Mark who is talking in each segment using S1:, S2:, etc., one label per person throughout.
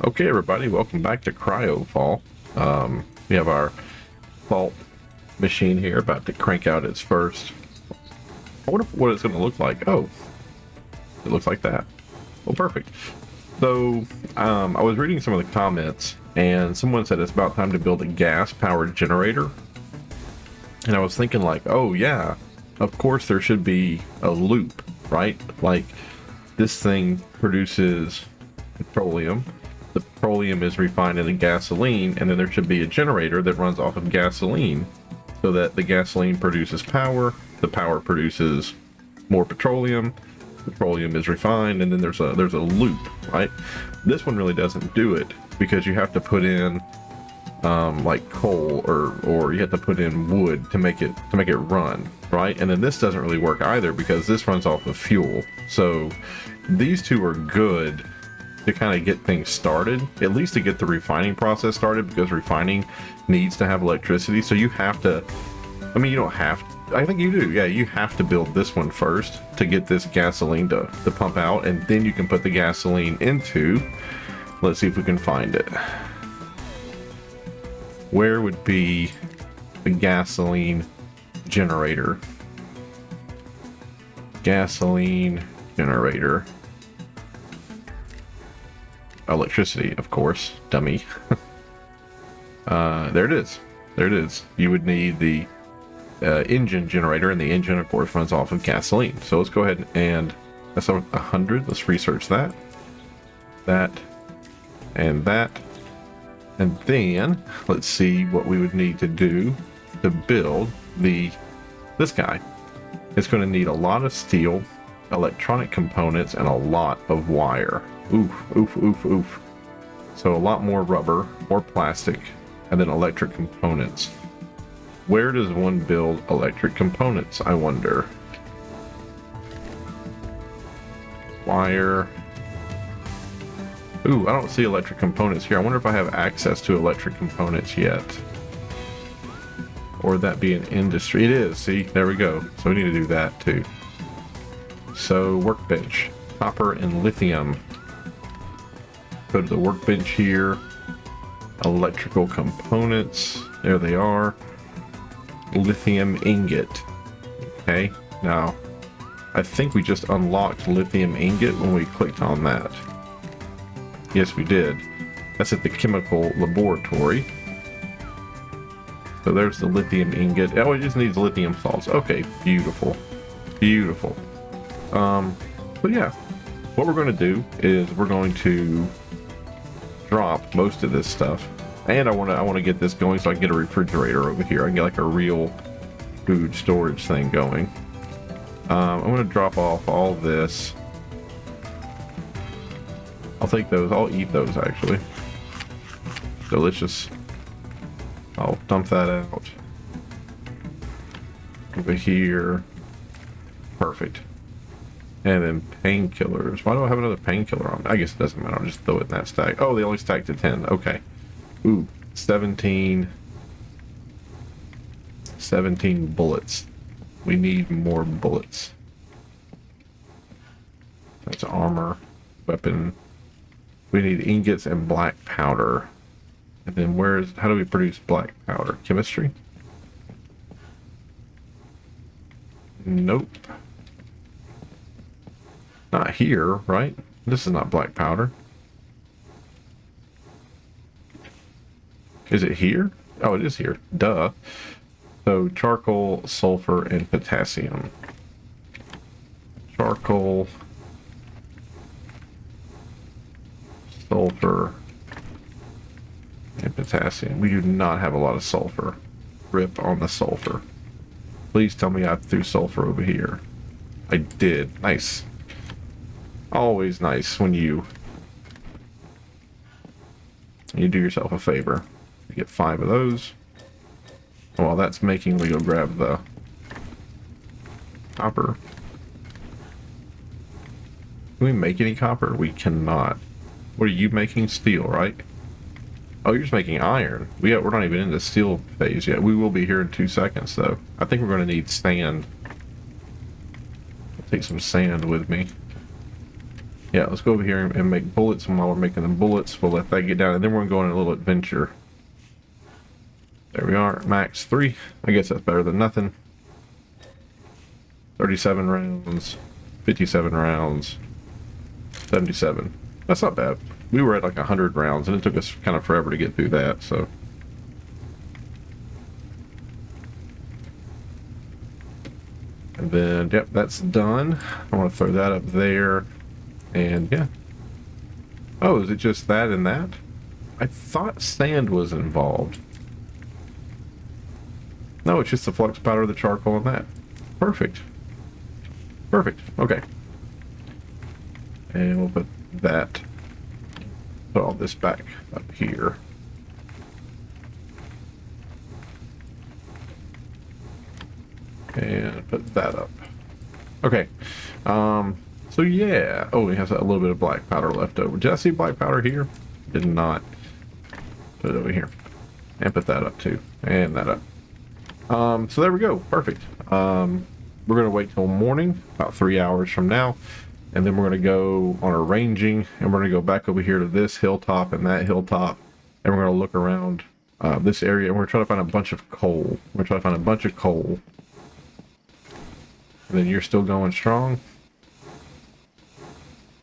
S1: Okay, everybody, welcome back to Cryofall. We have our vault machine here about to crank out its first. I wonder what it's going to look like. Oh, it looks like that. Well, perfect. So, I was reading some of the comments, and someone said it's about time to build a gas-powered generator. And I was thinking like, oh yeah, of course there should be a loop, right? Like, this thing produces petroleum. The petroleum is refined into gasoline, and then there should be a generator that runs off of gasoline so that the gasoline produces power, the power produces more petroleum, petroleum is refined, and then there's a loop, right? This one really doesn't do it because you have to put in like coal or you have to put in wood to make it run, right? And then this doesn't really work either because this runs off of fuel. So these two are good to kind of get things started, at least to get the refining process started, because refining needs to have electricity. So you have to, I mean, you don't have to, I think you do, yeah, you have to build this one first to get this gasoline to pump out, and then you can put the gasoline into, let's see if we can find it. Where would be the gasoline generator? Gasoline generator. Electricity, of course, dummy. There it is. There it is. You would need the engine generator, and the engine, of course, runs off of gasoline. So let's go ahead and that's 100. Let's research that. That. And that. And then let's see what we would need to do to build this guy. It's going to need a lot of steel, electronic components, and a lot of wire. Oof, oof, oof, oof. So a lot more rubber, more plastic, and then electric components. Where does one build electric components, I wonder? Wire. Ooh, I don't see electric components here. I wonder if I have access to electric components yet. Or would that be an industry? It is, see? There we go. So we need to do that too. So, workbench. Copper and lithium. Go to the workbench here. Electrical components. There they are. Lithium ingot. Okay, now I think we just unlocked lithium ingot when we clicked on that. Yes, we did. That's at the chemical laboratory. So there's the lithium ingot. Oh, it just needs lithium salts. Okay, beautiful. Beautiful. So yeah, what we're going to do is we're going to drop most of this stuff, and I want to get this going so I can get a refrigerator over here. I can get like a real food storage thing going. I'm going to drop off all this. I'll take those. I'll eat those actually. Delicious. I'll dump that out over here. Perfect. And then painkillers. Why do I have another painkiller on? I guess it doesn't matter. I'll just throw it in that stack. Oh, they only stack to 10. Okay. Ooh, 17 bullets. We need more bullets. That's armor, weapon. We need ingots and black powder. And then how do we produce black powder? Chemistry? Nope. Not here, right? This is not black powder. Is it here? Oh, it is here. Duh. So charcoal, sulfur, and potassium. Charcoal, sulfur, and potassium. We do not have a lot of sulfur. Rip on the sulfur. Please tell me I threw sulfur over here. I did. Nice. Always nice when you do yourself a favor. You get 5 of those. While that's making, we go grab the copper. Can we make any copper? We cannot. What are you making? Steel, right? Oh, you're just making iron. We're not even in the steel phase yet. We will be here in 2 seconds, though. I think we're going to need sand. I'll take some sand with me. Yeah, let's go over here and make bullets, and while we're making the bullets, we'll let that get down, and then we're going to go on a little adventure. There we are, max 3. I guess that's better than nothing. 37 rounds, 57 rounds, 77. That's not bad. We were at like 100 rounds, and it took us kind of forever to get through that, so. And then, yep, that's done. I want to throw that up there. And yeah. Oh, is it just that and that? I thought sand was involved. No, it's just the flux powder, the charcoal, and that. Perfect. Perfect. Okay. And we'll put that. Put all this back up here. And put that up. Okay. So yeah. Oh, we have a little bit of black powder left over. Did I see black powder here? Did not. Put it over here. And put that up too. And that up. So there we go. Perfect. We're going to wait till morning, about 3 hours from now. And then we're going to go on our ranging. And we're going to go back over here to this hilltop and that hilltop. And we're going to look around this area. And we're trying to find a bunch of coal. We're trying to find a bunch of coal. And then you're still going strong.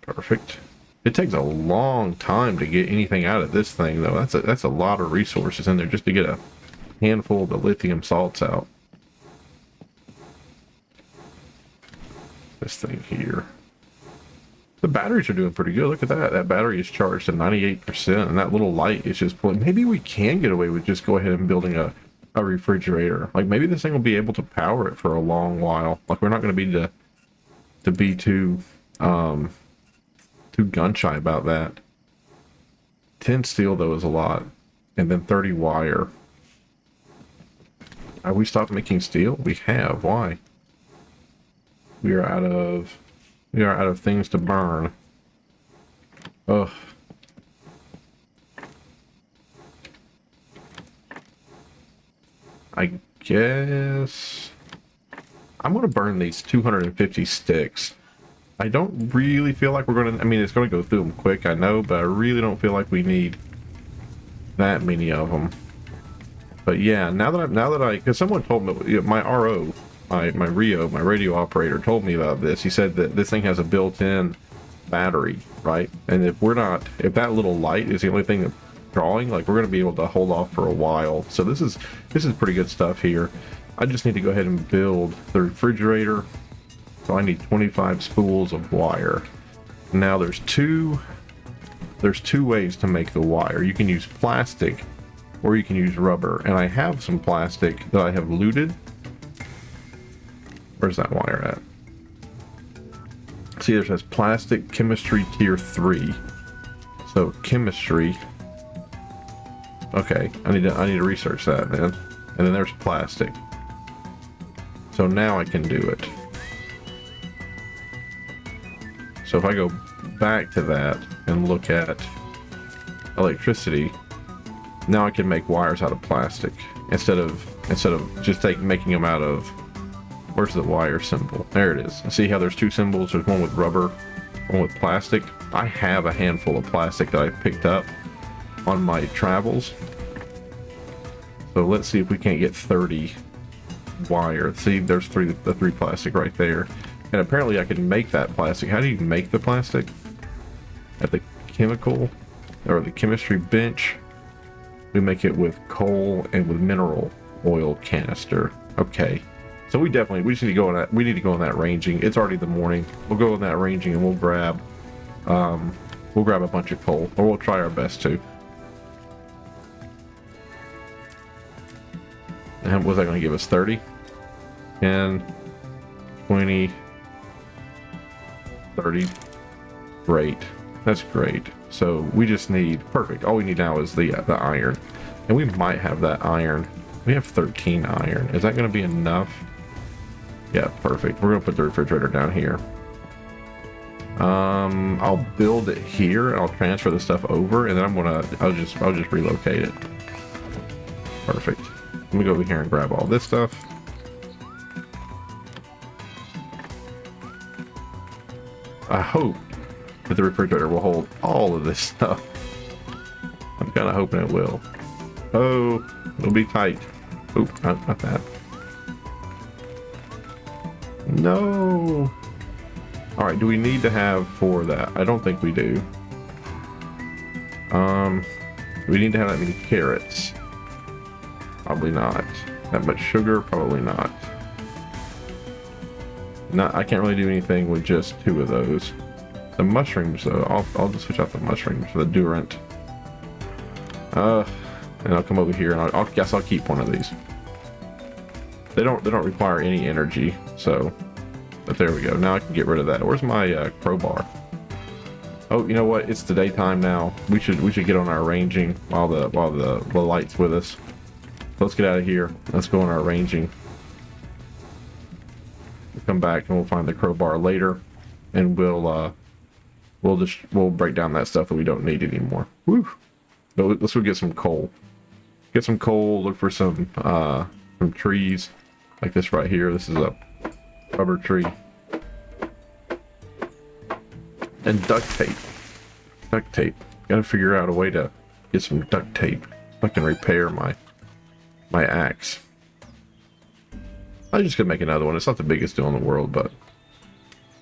S1: Perfect. It takes a long time to get anything out of this thing, though. That's a lot of resources in there just to get a handful of the lithium salts out. This thing here. The batteries are doing pretty good. Look at that. That battery is charged to 98%, and that little light is just pulling. Maybe we can get away with just go ahead and building a refrigerator. Like maybe this thing will be able to power it for a long while. Like we're not going to be too gun shy about that. 10 steel though is a lot, and then 30 wire. Have we stopped making steel? We have. Why? We are out of things to burn. Ugh. I guess I'm going to burn these 250 sticks. I don't really feel like we're going to, I mean, it's going to go through them quick, I know, but I really don't feel like we need that many of them. But yeah, now that I, because someone told me, my RO, my radio operator told me about this. He said that this thing has a built-in battery, right? And if that little light is the only thing that's drawing, like we're going to be able to hold off for a while. So this is pretty good stuff here. I just need to go ahead and build the refrigerator. So I need 25 spools of wire. Now there's two ways to make the wire. You can use plastic or you can use rubber, and I have some plastic that I have looted. Where's that wire at? See, it says plastic chemistry tier 3. So chemistry. Okay, I need to research that then. And then there's plastic. So now I can do it. So if I go back to that and look at electricity, now I can make wires out of plastic instead of just making them out of, where's the wire symbol? There it is. See how there's two symbols? There's one with rubber, one with plastic. I have a handful of plastic that I picked up on my travels. So let's see if we can't get 30 wire. See, there's the three plastic right there. And apparently I can make that plastic. How do you make the plastic? At the chemical or the chemistry bench, we make it with coal and with mineral oil canister. Okay. So we just need to go on that. We need to go on that ranging. It's already the morning. We'll go on that ranging and we'll grab a bunch of coal, or we'll try our best to. And was that going to give us 30? 10, 20, 30. Great. That's great. So we just need, perfect. All we need now is the iron. And we might have that iron. We have 13 iron. Is that going to be enough? Yeah, perfect. We're going to put the refrigerator down here. I'll build it here. I'll transfer the stuff over, and then I'll just relocate it. Perfect. Let me go over here and grab all this stuff. I hope that the refrigerator will hold all of this stuff. I'm kind of hoping it will. Oh, it'll be tight. Oop, not that. No. All right, do we need to have 4 of that? I don't think we do. Do we need to have that many carrots? Probably not. That much sugar? Probably not. I can't really do anything with just 2 of those. The mushrooms, though, I'll just switch out the mushrooms for the Durant. And I'll come over here and I'll guess I'll keep one of these. They don't require any energy, so. But there we go. Now I can get rid of that. Where's my crowbar? Oh, you know what? It's the daytime now. We should get on our ranging while the light's with us. Let's get out of here. Let's go on our ranging. We'll come back and we'll find the crowbar later, and we'll break down that stuff that we don't need anymore. Woo! But let's go get some coal. Get some coal. Look for some trees like this right here. This is a rubber tree. And duct tape. Duct tape. Gotta figure out a way to get some duct tape so I can repair my axe. I'm just gonna make another one. It's not the biggest deal in the world, but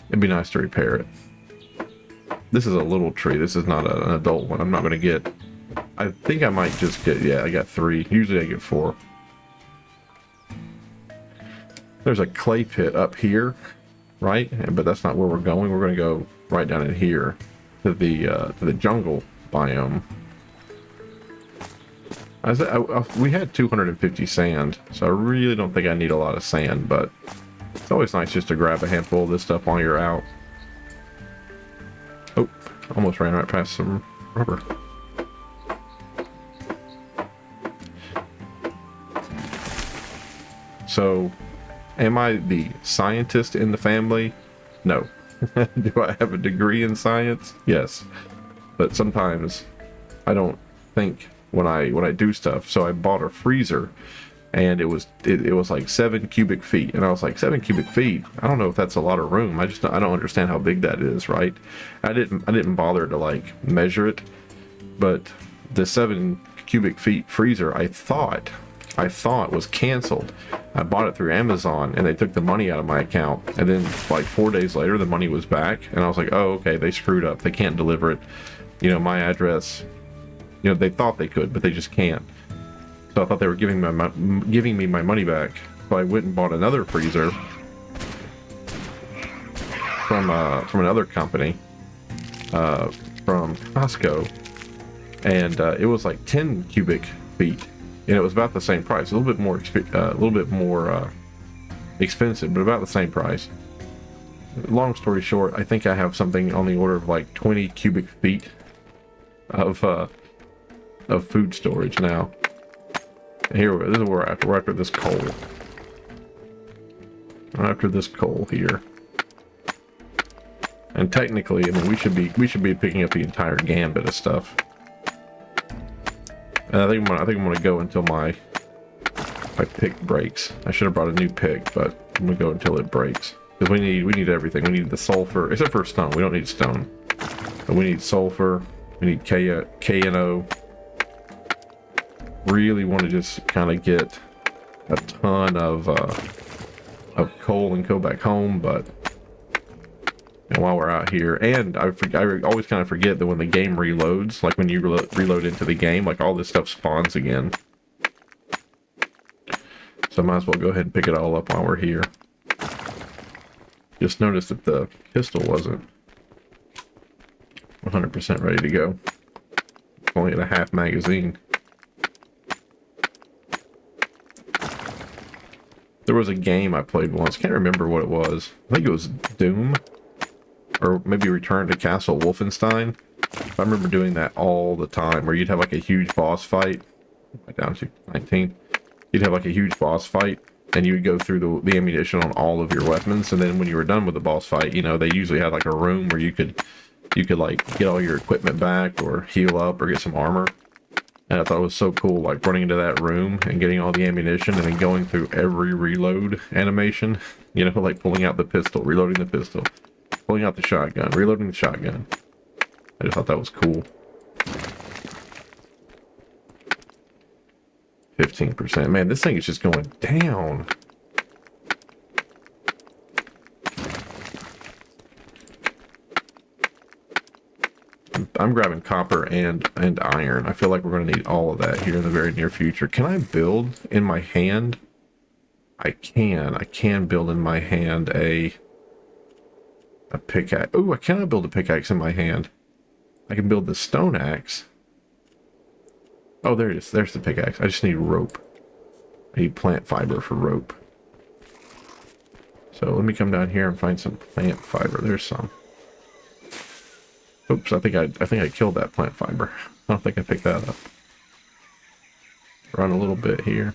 S1: it'd be nice to repair it. This is a little tree. This is not an adult one. I'm not gonna get... I think I might just get... Yeah, I got 3. Usually I get 4. There's a clay pit up here, right? But that's not where we're going. We're gonna go right down in here to the jungle biome. We had 250 sand, so I really don't think I need a lot of sand, but it's always nice just to grab a handful of this stuff while you're out. Oh, almost ran right past some rubber. So, am I the scientist in the family? No. Do I have a degree in science? Yes. But sometimes I don't think when I do stuff. So I bought a freezer, and it was like 7 cubic feet, and I was like, 7 cubic feet? I don't know if that's a lot of room. I don't understand how big that is, right? I didn't bother to like measure it, but the 7 cubic feet freezer I thought was canceled. I bought it through Amazon, and they took the money out of my account, and then like 4 days later the money was back, and I was like, oh, okay, they screwed up. They can't deliver it. You know, my address, you know, they thought they could, but they just can't. So I thought they were giving me my money back. So I went and bought another freezer from another company, from Costco, and it was like 10 cubic feet, and it was about the same price. A little bit more expensive, but about the same price. Long story short, I think I have something on the order of like 20 cubic feet of food storage now. Here, this is where we're after this coal. We're after this coal here. And technically, I mean, we should be picking up the entire gambit of stuff. And I think I'm gonna go until my pick breaks. I should have brought a new pick, but I'm gonna go until it breaks. Because we need everything. We need the sulfur, except for stone. We don't need stone. But we need sulfur. We need KNO. Really want to just kind of get a ton of coal and go back home, but while we're out here, and I always kind of forget that when the game reloads, like when you reload into the game, like all this stuff spawns again. So I might as well go ahead and pick it all up while we're here. Just noticed that the pistol wasn't 100% ready to go. It's only at a half magazine. There was a game I played once. Can't remember what it was. I think it was Doom, or maybe Return to Castle Wolfenstein. I remember doing that all the time, where you'd have like a huge boss fight. Down to 19. You'd have like a huge boss fight, and you would go through the ammunition on all of your weapons, and then when you were done with the boss fight, you know, they usually had like a room where you could like get all your equipment back, or heal up, or get some armor. And I thought it was so cool, like running into that room and getting all the ammunition and then going through every reload animation. You know, like pulling out the pistol, reloading the pistol, pulling out the shotgun, reloading the shotgun. I just thought that was cool. 15%. Man, this thing is just going down. I'm grabbing copper and iron. I feel like we're going to need all of that here in the very near future. Can I build in my hand? I can build in my hand a pickaxe. Oh, I cannot build a pickaxe in my hand. I can build the stone axe. Oh, there it is. There's the pickaxe. I just need rope. I need plant fiber for rope. So let me come down here and find some plant fiber. There's some. Oops, I think I killed that plant fiber. I don't think I picked that up. Run a little bit here.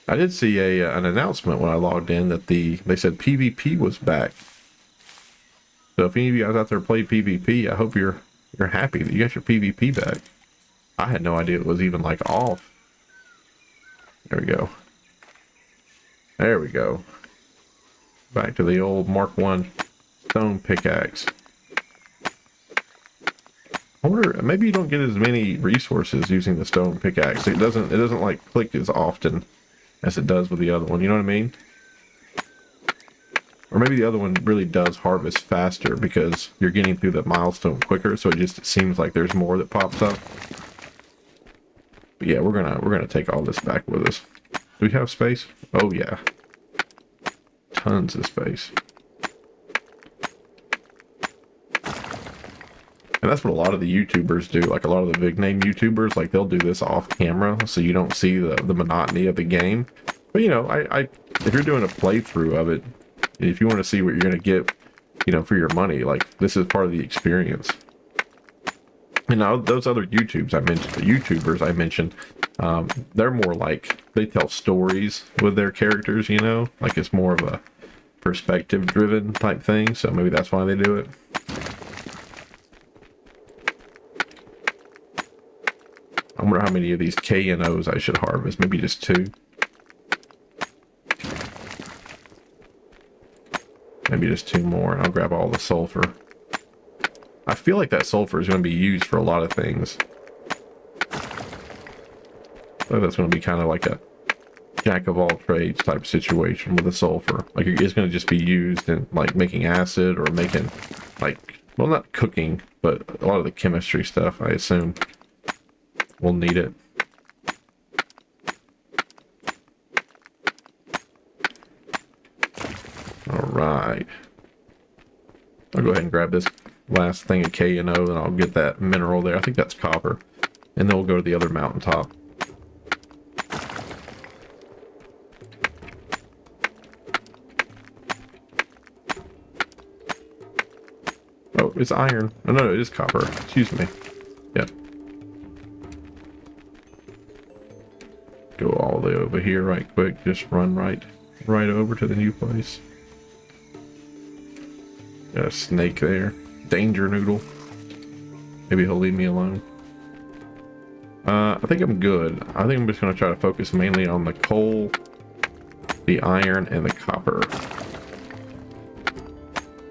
S1: I did see an announcement when I logged in that they said PvP was back. So if any of you guys out there play PvP, I hope you're happy that you got your PvP back. I had no idea it was even like off. There we go. There we go. Back to the old Mark 1 stone pickaxe. I wonder, maybe you don't get as many resources using the stone pickaxe. It doesn't like click as often as it does with the other one, you know what I mean? Or maybe the other one really does harvest faster because you're getting through the milestone quicker, so it seems like there's more that pops up. But yeah, we're gonna take all this back with us. Do we have space? Oh yeah. Tons of space. And that's what a lot of the YouTubers do. Like a lot of the big name YouTubers, like they'll do this off camera so you don't see the monotony of the game. But you know, if you're doing a playthrough of it, if you want to see what you're going to get, you know, for your money, like this is part of the experience. And now those other YouTubers I mentioned, they're more like, they tell stories with their characters, you know, like it's more of a perspective driven type thing. So maybe that's why they do it. I wonder how many of these KNOs I should harvest. Maybe just 2. Maybe just 2 more, and I'll grab all the sulfur. I feel like that sulfur is going to be used for a lot of things. So that's going to be kind of like a jack of all trades type situation with the sulfur. Like it's going to just be used in like making acid or making like, well, not cooking, but a lot of the chemistry stuff, I assume. We'll need it. Alright. I'll go ahead and grab this last thing of KNO, and I'll get that mineral there. I think that's copper. And then we'll go to the other mountaintop. Oh, it's iron. Oh, no, it is copper. Excuse me. Yep. Go all the way over here right quick. Just run right over to the new place. Got a snake there. Danger noodle. Maybe he'll leave me alone. I think I'm good. I think I'm just going to try to focus mainly on the coal, the iron, and the copper. I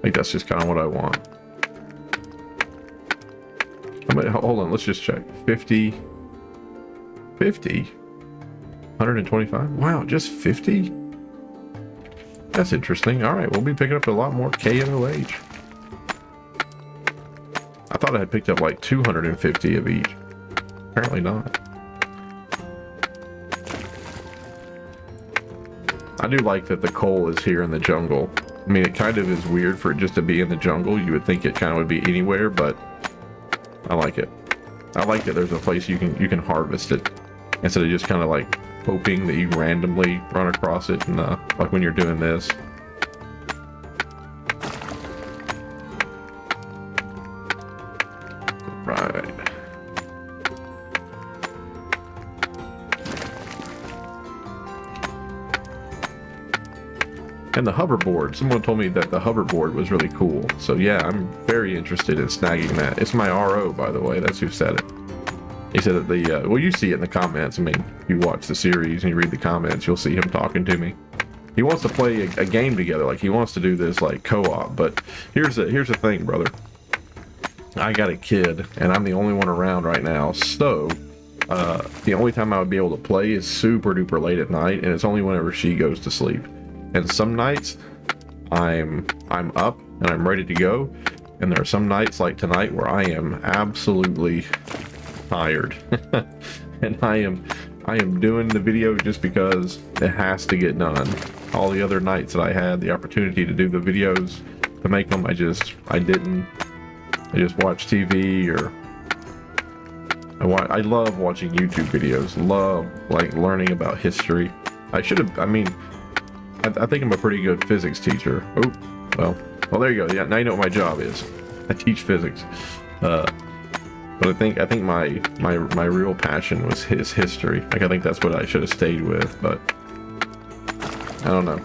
S1: think that's just kind of what I want. Hold on, let's just check. 50. 50? 125? Wow, just 50? That's interesting. Alright, we'll be picking up a lot more KNOH. I thought I had picked up like 250 of each. Apparently not. I do like that the coal is here in the jungle. I mean, it kind of is weird for it just to be in the jungle. You would think it kind of would be anywhere, but I like it. I like that there's a place you can harvest it instead of just kind of like hoping that you randomly run across it, and like when you're doing this. Right. And the hoverboard. Someone told me that the hoverboard was really cool. So yeah, I'm very interested in snagging that. It's my RO, by the way. That's who said it. He said that the, well, you see it in the comments. I mean, if you watch the series and you read the comments, you'll see him talking to me. He wants to play a game together. Like, he wants to do this, like, co-op. But here's the thing, brother. I got a kid, and I'm the only one around right now, so the only time I would be able to play is super duper late at night, and it's only whenever she goes to sleep. And some nights I'm up and I'm ready to go, and there are some nights like tonight where I am absolutely tired, and I am doing the video just because it has to get done. All the other nights that I had the opportunity to do the videos, to make them, I didn't. I just watch TV, or I love watching YouTube videos. Love like learning about history. I should have. I mean, I think I'm a pretty good physics teacher. Oh, well, there you go. Yeah, now you know what my job is. I teach physics. But I think my real passion was his history. Like, I think that's what I should have stayed with. But I don't know.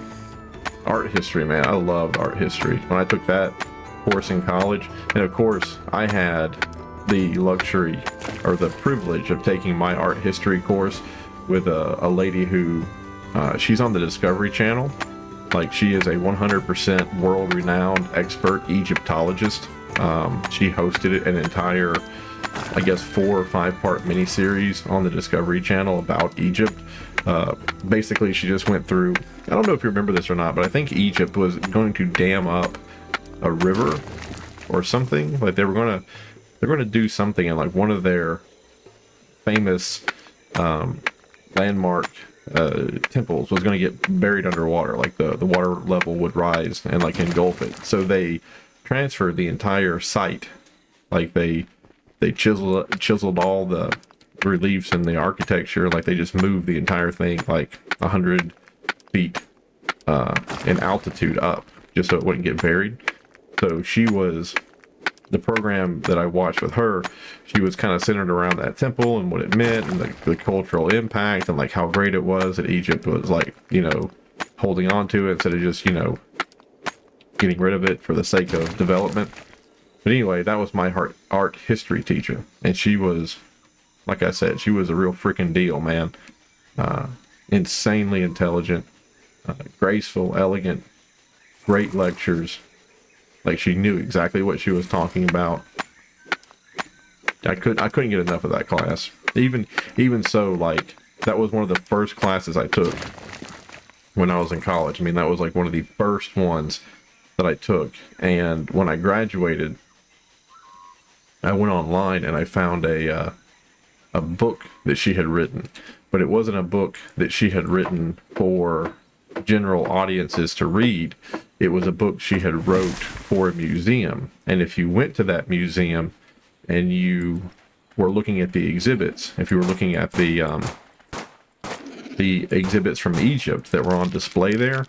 S1: Art history, man. I loved art history when I took that course in college, and of course I had the luxury or the privilege of taking my art history course with a lady who she's on the Discovery Channel. Like, she is a 100% world-renowned expert Egyptologist. She hosted an entire, I guess, 4 or 5 part miniseries on the Discovery Channel about Egypt. Basically, she just went through, I don't know if you remember this or not, but I think Egypt was going to dam up a river or something. Like, they're going to do something, in like one of their famous landmark temples was going to get buried underwater. Like, the water level would rise and like engulf it. So they transferred the entire site. Like, they chiseled all the reliefs and the architecture. Like, they just moved the entire thing like 100 feet in altitude up, just so it wouldn't get buried. So the program that I watched with her, she was kind of centered around that temple and what it meant, and the cultural impact, and like how great it was that Egypt was, like, holding on to it instead of just, getting rid of it for the sake of development. But anyway, that was my art history teacher, and she was, like I said, she was a real freaking deal, man. Insanely intelligent, graceful, elegant, great lectures. Like, she knew exactly what she was talking about. I couldn't get enough of that class. Even so, like, that was one of the first classes I took when I was in college. I mean, that was like one of the first ones that I took. And when I graduated, I went online and I found a book that she had written, but it wasn't a book that she had written for general audiences to read. It was a book she had wrote for a museum. And if you went to that museum and you were looking at the exhibits, if you were looking at the exhibits from Egypt that were on display there,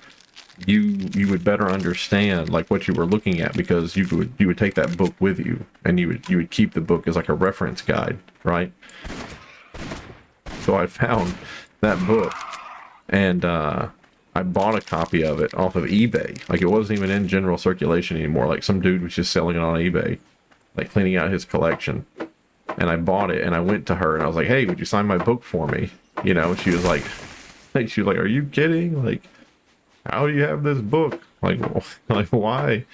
S1: you would better understand like what you were looking at, because you would take that book with you, and you would keep the book as like a reference guide, right? So I found that book, and I bought a copy of it off of eBay. Like, it wasn't even in general circulation anymore. Like, some dude was just selling it on eBay, like cleaning out his collection. And I bought it, and I went to her and I was like, "Hey, would you sign my book for me?" And she was like, "Are you kidding? Like, how do you have this book? Like why?"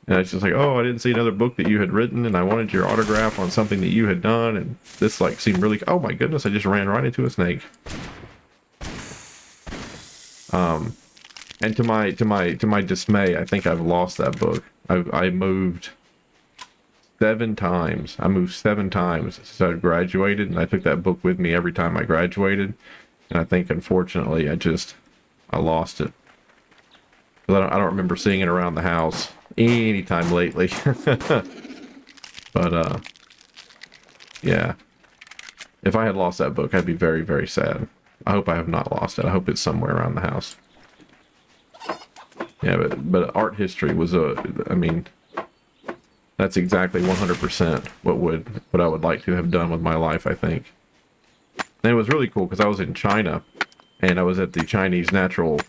S1: And I was just like, "Oh, I didn't see another book that you had written, and I wanted your autograph on something that you had done, and this like seemed really, oh my goodness, I just ran right into a snake." And to my dismay, I think I've lost that book. I moved 7 times. I moved 7 times since I graduated, and I took that book with me every time I graduated. And I think, unfortunately, I lost it. I don't remember seeing it around the house anytime lately. But yeah, if I had lost that book, I'd be very, very sad. I hope I have not lost it. I hope it's somewhere around the house. Yeah, but art history was I mean, that's exactly 100% what I would like to have done with my life, I think. And it was really cool because I was in China, and I was at the Chinese Natural,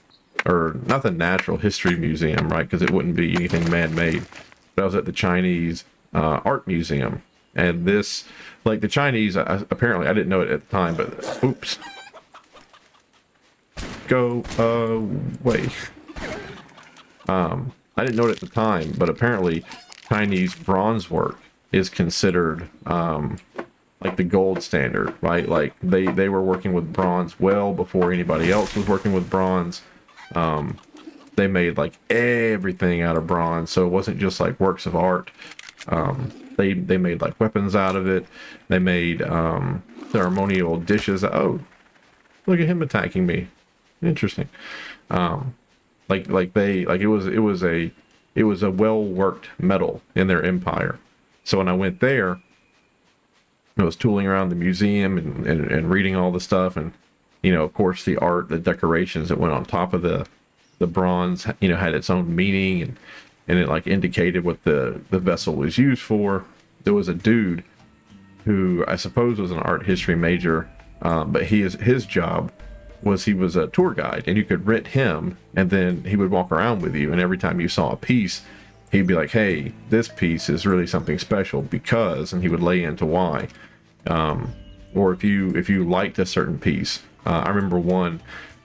S1: or not the Natural History Museum, right? Because it wouldn't be anything man-made. But I was at the Chinese Art Museum, and this, like, the Chinese, apparently, I didn't know it at the time, but oops, go away. I didn't know it at the time, but apparently Chinese bronze work is considered like the gold standard, right? Like they were working with bronze well before anybody else was working with bronze. They made like everything out of bronze, so it wasn't just like works of art. They made like weapons out of it. They made ceremonial dishes. Oh, look at him attacking me. Interesting. It was a well worked metal in their empire. So when I went there, I was tooling around the museum and reading all the stuff, and of course the art, the decorations that went on top of the bronze, had its own meaning, and it like indicated what the vessel was used for. There was a dude who I suppose was an art history major, but his job was he was a tour guide, and you could rent him, and then he would walk around with you, and every time you saw a piece, he'd be like, hey, this piece is really something special because, and he would lay into why. Or if you liked a certain piece, I remember one,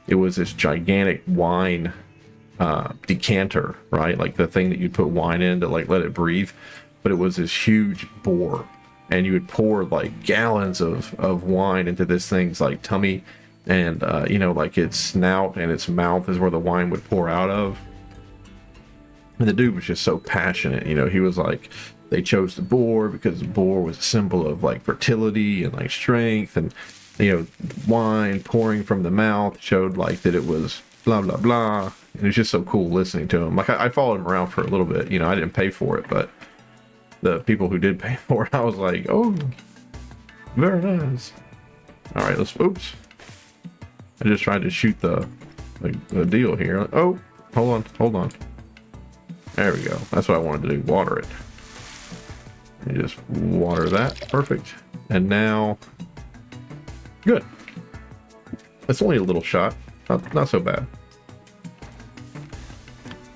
S1: it was this gigantic wine decanter, right? Like the thing that you'd put wine in to like let it breathe, but it was this huge bore, and you would pour like gallons of wine into this thing's like tummy, and like its snout and its mouth is where the wine would pour out of. And the dude was just so passionate. He was like, they chose the boar because the boar was a symbol of like fertility and like strength, and wine pouring from the mouth showed like that it was blah blah blah. And it was just so cool listening to him. Like I followed him around for a little bit. I didn't pay for it, but the people who did pay for it, I was like, oh, very nice. All right, oops. I just tried to shoot the deal here. Oh, hold on. There we go. That's what I wanted to do. Water it. And just water that. Perfect. And now, good. That's only a little shot. Not so bad.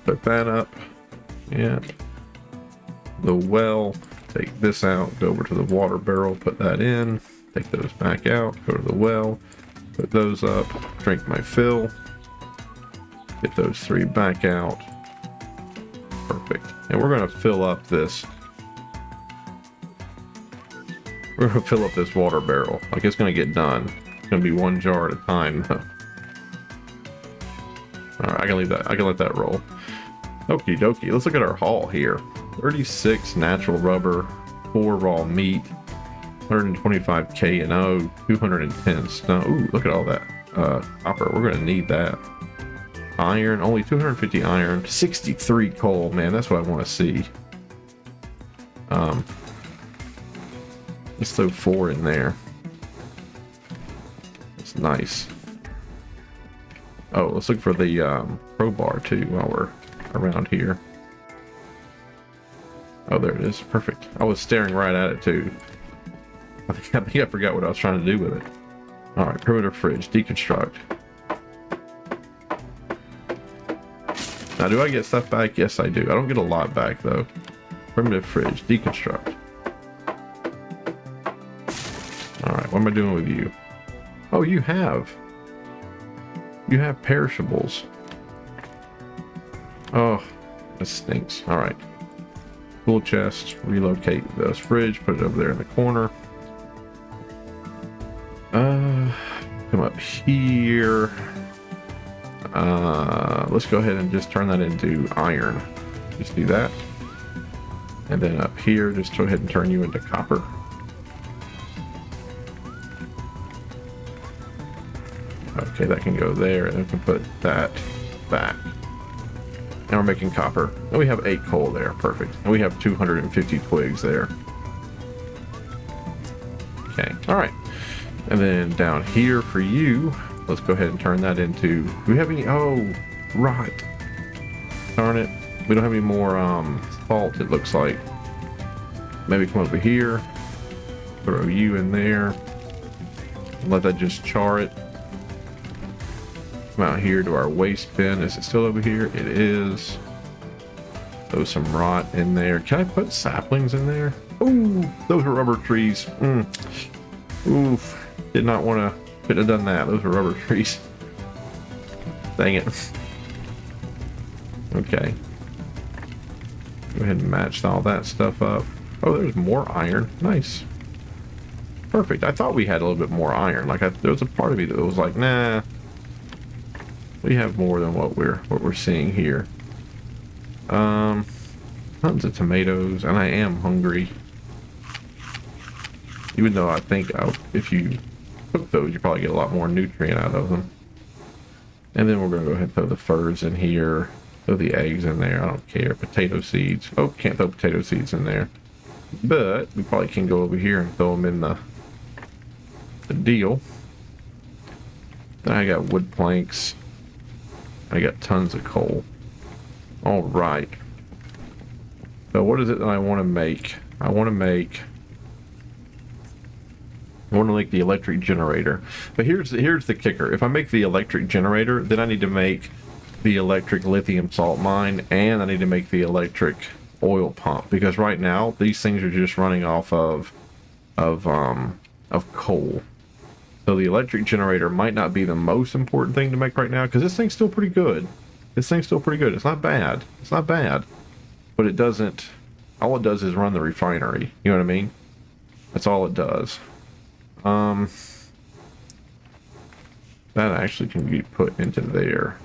S1: Put that up. Yeah. The well. Take this out. Go over to the water barrel. Put that in. Take those back out. Go to the well. Put those up. Drink my fill. Get those 3 back out. Perfect. And we're going to fill up this. We're going to fill up this water barrel. Like, it's going to get done. It's going to be 1 jar at a time, though. Alright, I can leave that. I can let that roll. Okie dokie. Let's look at our haul here. 36 natural rubber, 4 raw meat, 125 K&O, 210 stone. Ooh, look at all that copper. We're going to need that. Iron, only 250 iron, 63 coal. Man, that's what I want to see. Let's throw 4 in there. It's nice. Oh, let's look for the crowbar too while we're around here. Oh, there it is. Perfect. I was staring right at it too. I think I forgot what I was trying to do with it. All right, primitive fridge, deconstruct. Now, do I get stuff back? Yes, I do. I don't get a lot back though. Primitive fridge, deconstruct. All right, what am I doing with you? Oh, you have perishables. Oh, this stinks. All right. Tool chest, relocate this fridge, put it over there in the corner. Come up here. Let's go ahead and just turn that into iron. Just do that. And then up here, just go ahead and turn you into copper. Okay, that can go there, and we can put that back. Now we're making copper. And we have 8 coal there, perfect. And we have 250 twigs there. Okay, alright. And then down here for you, let's go ahead and turn that into... Do we have any... Oh, rot. Darn it. We don't have any more salt, it looks like. Maybe come over here. Throw you in there. Let that just char it. Come out here to our waste bin. Is it still over here? It is. Throw some rot in there. Can I put saplings in there? Ooh, those are rubber trees. Oof. Did not want to. Couldn't have done that. Those are rubber trees. Dang it. Okay. Go ahead and match all that stuff up. Oh, there's more iron. Nice. Perfect. I thought we had a little bit more iron. Like there was a part of me that was like, nah, we have more than what we're seeing here. Tons of tomatoes, and I am hungry. Even though I think if you cook those, you probably get a lot more nutrient out of them. And then we're going to go ahead and throw the furs in here. Throw the eggs in there. I don't care. Potato seeds. Oh, can't throw potato seeds in there. But we probably can go over here and throw them in the deal. Then I got wood planks. I got tons of coal. All right. So what is it that I want to make? I want to make the electric generator. But here's the kicker. If I make the electric generator, then I need to make the electric lithium salt mine, and I need to make the electric oil pump, because right now these things are just running off of coal. So the electric generator might not be the most important thing to make right now, because this thing's still pretty good. It's not bad. It's not bad. But it doesn't, all it does is run the refinery. You know what I mean? That's all it does. That actually can be put into there.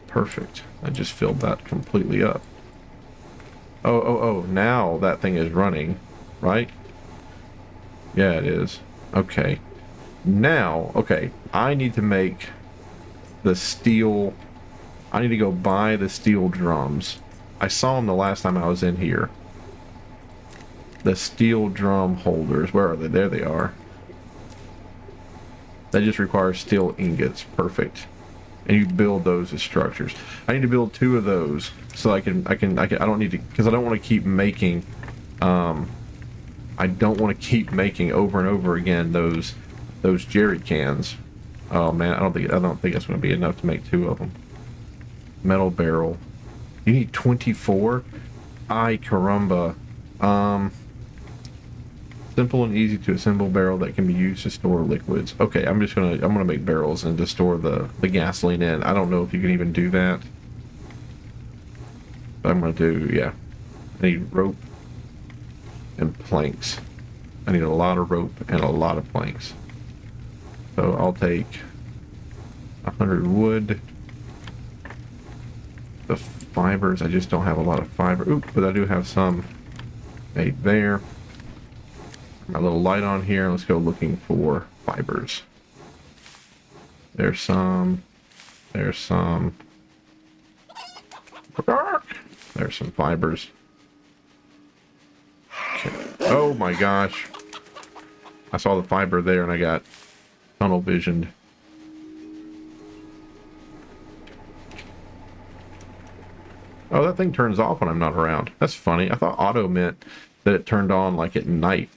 S1: Perfect. I just filled that completely up. Oh, now that thing is running, right? Yeah, it is. Okay. Now, okay, I need to make the steel. I need to go buy the steel drums. I saw them the last time I was in here. The steel drum holders. Where are they? There they are. They just require steel ingots. Perfect. And you build those as structures. I need to build 2 of those so I don't need to, because I don't want to keep making I don't want to keep making over and over again those jerry cans. Oh man, I don't think it's going to be enough to make 2 of them. Metal barrel. You need 24? Ay caramba. Simple and easy to assemble barrel that can be used to store liquids. Okay, I'm gonna make barrels and to store the gasoline in. I don't know if you can even do that. But I'm gonna do, yeah. I need rope and planks. I need a lot of rope and a lot of planks. So I'll take 100 wood. The fibers, I just don't have a lot of fiber. Oop, but I do have some made there. My little light on here. Let's go looking for fibers. There's some. There's some. There's some fibers. Okay. Oh my gosh. I saw the fiber there and I got tunnel visioned. Oh, that thing turns off when I'm not around. That's funny. I thought auto meant that it turned on like at night.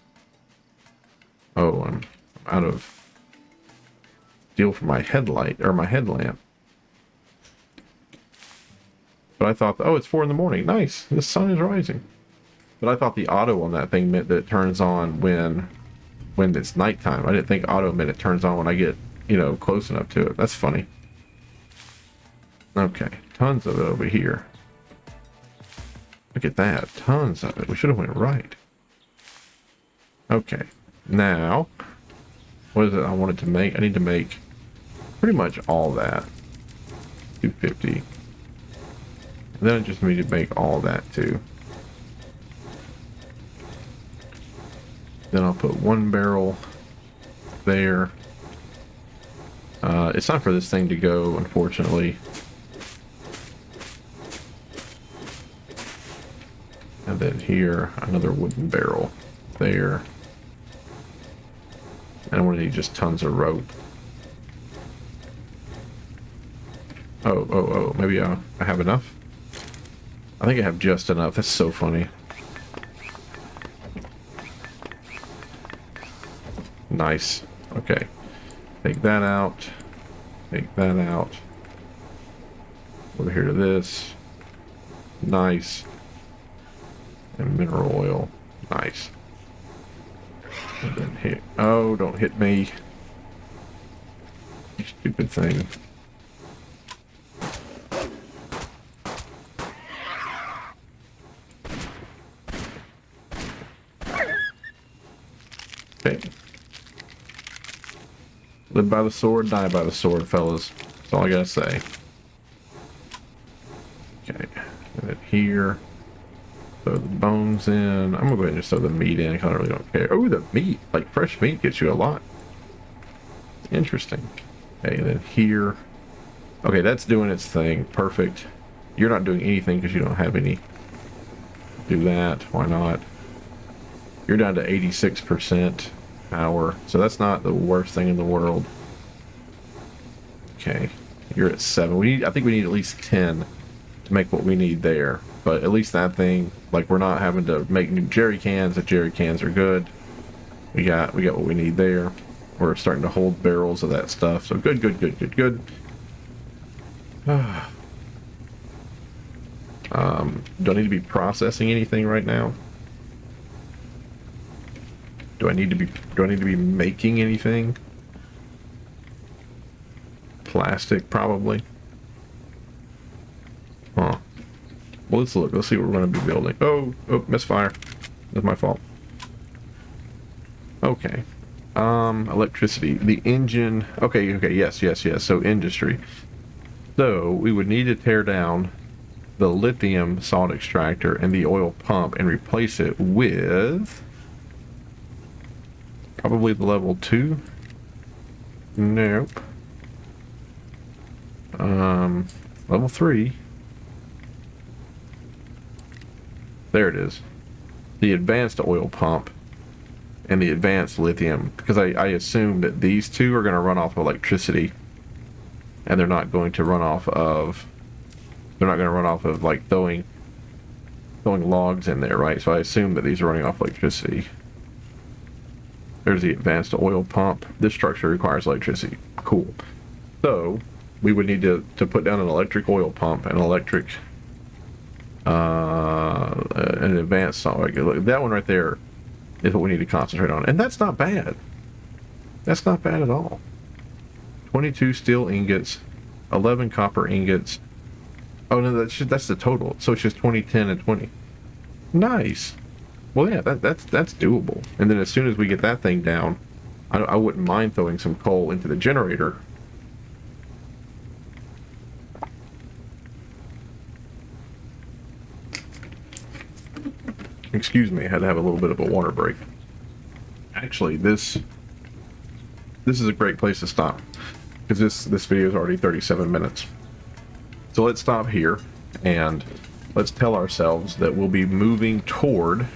S1: Oh, I'm out of deal for my headlight or my headlamp. But I thought, oh, it's 4 in the morning. Nice. The sun is rising. But I thought the auto on that thing meant that it turns on when it's nighttime. I didn't think auto meant it turns on when I get, close enough to it. That's funny. Okay, tons of it over here. Look at that, tons of it. We should have went right. Okay, now, what is it I wanted to make? I need to make pretty much all that. 250. And then I just need to make all that too. Then I'll put 1 barrel there. It's time for this thing to go, unfortunately. And then here, another wooden barrel there. And I'm going to need just tons of rope. Oh, maybe I have enough? I think I have just enough. That's so funny. Nice. Okay. Take that out. Take that out. Over here to this. Nice. And mineral oil. Nice. And then hit. Oh, don't hit me. You stupid thing. Okay. Live by the sword, die by the sword, fellas. That's all I gotta say. Okay. Put it here. Throw the bones in. I'm gonna go ahead and just throw the meat in, because I really don't care. Oh, the meat. Like, fresh meat gets you a lot. Interesting. Okay, and then here. Okay, that's doing its thing. Perfect. You're not doing anything because you don't have any. Do that. Why not? You're down to 86% power, so that's not the worst thing in the world. Okay, you're at 7. I think we need at least 10 to make what we need there. But at least that thing, like, we're not having to make new jerry cans. The jerry cans are good. We got what we need there. We're starting to hold barrels of that stuff. So good. Do I need to be processing anything right now? Do I need to be making anything? Plastic, probably. Huh. Well, let's look. Let's see what we're going to be building. Oh, misfire. That's my fault. Okay. Electricity. The engine. Okay, yes. So, industry. So, we would need to tear down the lithium salt extractor and the oil pump and replace it with probably the level 2. Nope. Level 3. There it is. The advanced oil pump and the advanced lithium, because I assume that these two are going to run off of electricity, and they're not going to run off of like throwing logs in there, right? So I assume that these are running off electricity. There's the advanced oil pump. This structure requires electricity. Cool. So we would need to put down an electric oil pump, an electric an advanced salt. Look, that one right there is what we need to concentrate on, and that's not bad. That's not bad at all. 22 steel ingots, 11 copper ingots. Oh no, that's the total. So it's just 20, 10, and 20. Nice. Well, yeah, that's doable. And then as soon as we get that thing down, I wouldn't mind throwing some coal into the generator. Excuse me, I had to have a little bit of a water break. Actually, this is a great place to stop, because this video is already 37 minutes. So let's stop here and let's tell ourselves that we'll be moving toward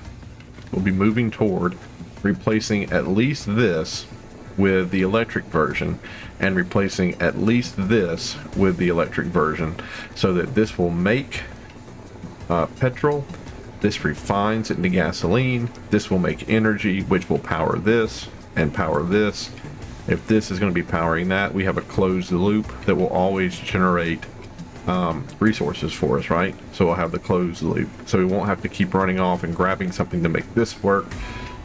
S1: replacing at least this with the electric version, and replacing at least this with the electric version, so that this will make petrol. This refines it into gasoline. This will make energy, which will power this and power this. If this is going to be powering that, we have a closed loop that will always generate resources for us, right? So we'll have the closed loop. So we won't have to keep running off and grabbing something to make this work,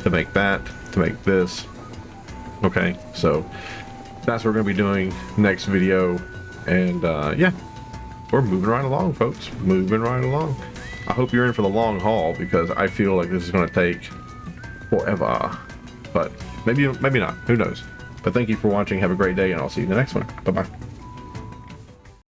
S1: to make that, to make this. Okay, so that's what we're going to be doing next video. And yeah, we're moving right along, folks. Moving right along. I hope you're in for the long haul, because I feel like this is going to take forever. But maybe not. Who knows? But thank you for watching. Have a great day, and I'll see you in the next one. Bye-bye.